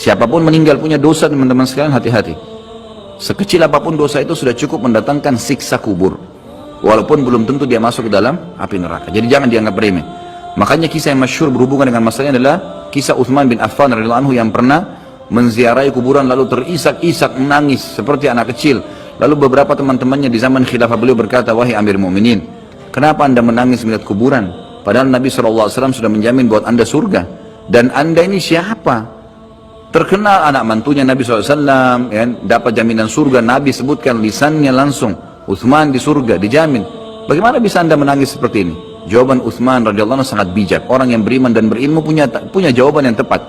Siapapun meninggal punya dosa, teman-teman sekalian, hati-hati. Sekecil apapun dosa itu sudah cukup mendatangkan siksa kubur, walaupun belum tentu dia masuk ke dalam api neraka. Jadi jangan dianggap remeh. Makanya kisah yang masyhur berhubungan dengan masalah ini adalah kisah Utsman bin Affan radhiyallahu anhu yang pernah menziarahi kuburan lalu terisak-isak menangis seperti anak kecil. Lalu beberapa teman-temannya di zaman khilafah beliau berkata, "Wahai Amir Mu'minin, kenapa anda menangis melihat kuburan? Padahal Nabi SAW sudah menjamin buat anda surga. Dan anda ini siapa? Terkenal anak mantunya Nabi SAW, ya, dapat jaminan surga. Nabi sebutkan lisannya langsung, Utsman di surga, dijamin. Bagaimana bisa anda menangis seperti ini?" Jawaban Utsman radhiyallahu anhu sangat bijak. Orang yang beriman dan berilmu punya jawaban yang tepat.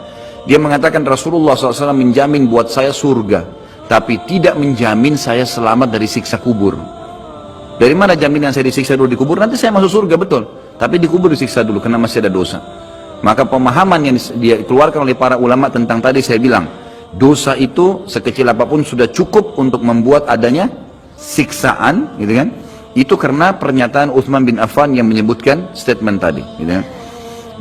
Dia mengatakan, Rasulullah SAW menjamin buat saya surga, tapi tidak menjamin saya selamat dari siksa kubur. Dari mana jaminan saya disiksa dulu di kubur? Nanti saya masuk surga, betul. Tapi di kubur disiksa dulu karena masih ada dosa. Maka pemahaman yang dikeluarkan oleh para ulama tentang tadi saya bilang, dosa itu sekecil apapun sudah cukup untuk membuat adanya siksaan, gitu kan? Itu karena pernyataan Utsman bin Affan yang menyebutkan statement tadi, gitu kan?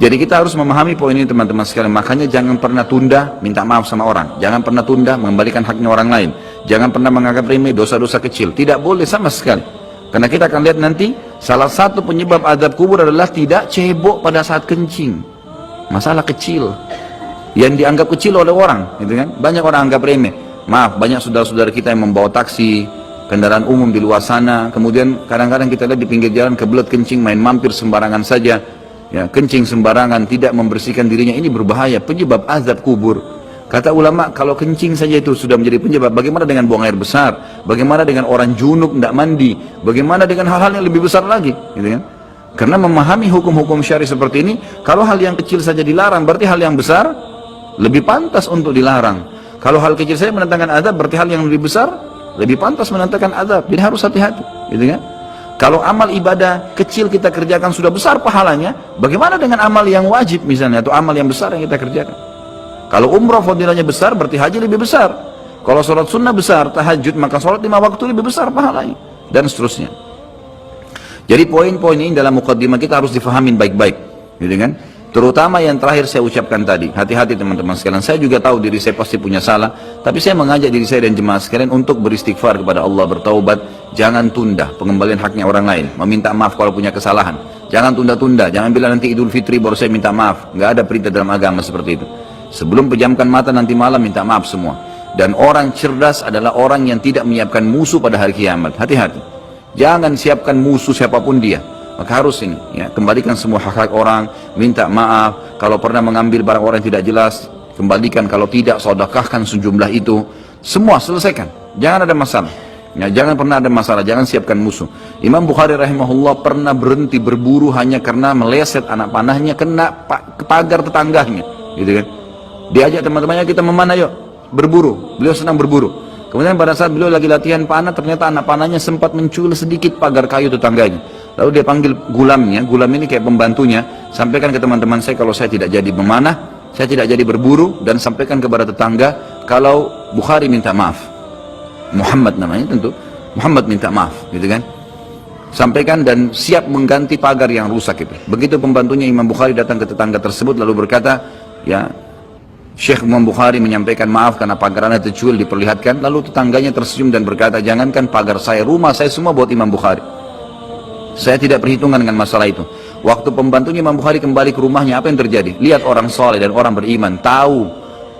Jadi kita harus memahami poin ini, teman-teman sekalian. Makanya jangan pernah tunda minta maaf sama orang. Jangan pernah tunda mengembalikan haknya orang lain. Jangan pernah menganggap remeh dosa-dosa kecil. Tidak boleh sama sekali. Karena kita akan lihat nanti salah satu penyebab azab kubur adalah tidak cebok pada saat kencing. Masalah kecil yang dianggap kecil oleh orang, gitu kan? Banyak orang anggap remeh. Maaf, banyak saudara-saudara kita yang membawa taksi, kendaraan umum di luar sana, kemudian kadang-kadang kita lihat di pinggir jalan kebelet kencing, main mampir sembarangan saja, ya, kencing sembarangan, tidak membersihkan dirinya. Ini berbahaya, penyebab azab kubur. Kata ulama, kalau kencing saja itu sudah menjadi penyebab, bagaimana dengan buang air besar? Bagaimana dengan orang junub tidak mandi? Bagaimana dengan hal-hal yang lebih besar lagi, gitu kan? Karena memahami hukum-hukum syari seperti ini, kalau hal yang kecil saja dilarang, berarti hal yang besar lebih pantas untuk dilarang. Kalau hal kecil saja mendatangkan azab, berarti hal yang lebih besar lebih pantas mendatangkan azab. Jadi harus hati-hati, gitu kan? Kalau amal ibadah kecil kita kerjakan sudah besar pahalanya, bagaimana dengan amal yang wajib misalnya, atau amal yang besar yang kita kerjakan? Kalau umrah fadilahnya besar, berarti haji lebih besar. Kalau sholat sunnah besar, tahajud, maka sholat 5 waktu lebih besar pahalanya, dan seterusnya. Jadi poin-poin ini dalam mukaddimah kita harus difahamin baik-baik, gitu kan? Terutama yang terakhir saya ucapkan tadi, hati-hati teman-teman sekalian. Saya juga tahu diri saya pasti punya salah, tapi saya mengajak diri saya dan jemaah sekalian untuk beristighfar kepada Allah, bertaubat. Jangan tunda pengembalian haknya orang lain, meminta maaf kalau punya kesalahan. Jangan tunda-tunda, jangan bilang nanti Idul Fitri baru saya minta maaf. Nggak ada perintah dalam agama seperti itu. Sebelum pejamkan mata nanti malam minta maaf semua. Dan orang cerdas adalah orang yang tidak menyiapkan musuh pada hari kiamat. Hati-hati. Jangan siapkan musuh siapapun dia. Maka harus ini, ya, kembalikan semua hak-hak orang, minta maaf. Kalau pernah mengambil barang orang yang tidak jelas, kembalikan. Kalau tidak, sedekahkan sejumlah itu. Semua selesaikan. Jangan ada masalah. Ya, jangan pernah ada masalah, jangan siapkan musuh. Imam Bukhari rahimahullah pernah berhenti berburu hanya karena meleset anak panahnya kena pagar tetangganya, gitu kan? Diajak teman-temannya, kita memana yuk, berburu. Beliau senang berburu. Kemudian pada saat beliau lagi latihan panah, ternyata anak panahnya sempat mencul sedikit pagar kayu tetangganya. Lalu dia panggil gulamnya, gulam ini kayak pembantunya, sampaikan ke teman-teman saya kalau saya tidak jadi memanah, saya tidak jadi berburu, dan sampaikan kepada tetangga kalau Bukhari minta maaf. Muhammad namanya tentu, Muhammad minta maaf, gitu kan? Sampaikan dan siap mengganti pagar yang rusak itu. Begitu pembantunya Imam Bukhari datang ke tetangga tersebut lalu berkata, ya, Syekh Imam Bukhari menyampaikan maaf karena pagar anda tercuil, diperlihatkan. Lalu tetangganya tersenyum dan berkata, jangankan pagar saya, rumah saya semua buat Imam Bukhari. Saya tidak perhitungan dengan masalah itu. Waktu pembantunya Imam Bukhari kembali ke rumahnya, apa yang terjadi? Lihat orang soleh dan orang beriman, tahu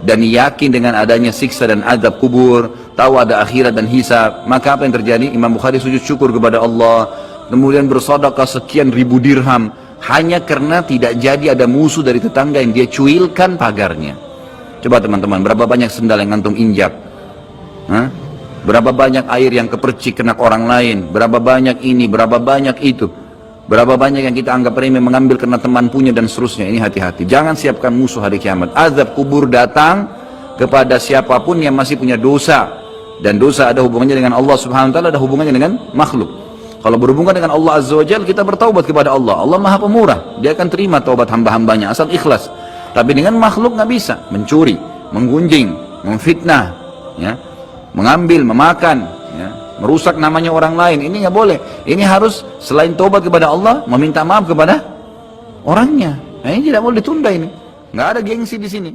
dan yakin dengan adanya siksa dan azab kubur, tahu ada akhirat dan hisab. Maka apa yang terjadi? Imam Bukhari sujud syukur kepada Allah, kemudian bersedekah sekian ribu dirham, hanya karena tidak jadi ada musuh dari tetangga yang dia cuilkan pagarnya. Coba teman-teman, berapa banyak sendal yang ngantung injak? Hah? Berapa banyak air yang kepercik kena orang lain? Berapa banyak ini, berapa banyak itu? Berapa banyak yang kita anggap remeh mengambil karena teman punya dan seterusnya. Ini hati-hati. Jangan siapkan musuh hari kiamat. Azab kubur datang kepada siapapun yang masih punya dosa. Dan dosa ada hubungannya dengan Allah Subhanahu wa ta'ala, ada hubungannya dengan makhluk. Kalau berhubungan dengan Allah Azza wa Jalla, kita bertaubat kepada Allah. Allah Maha Pemurah. Dia akan terima taubat hamba-hambanya asal ikhlas. Tapi dengan makhluk nggak bisa, mencuri, menggunjing, memfitnah, ya, mengambil, memakan, ya, merusak namanya orang lain. Ini nggak boleh. Ini harus selain taubat kepada Allah, meminta maaf kepada orangnya. Nah, ini tidak boleh ditunda ini. Nggak ada gengsi di sini.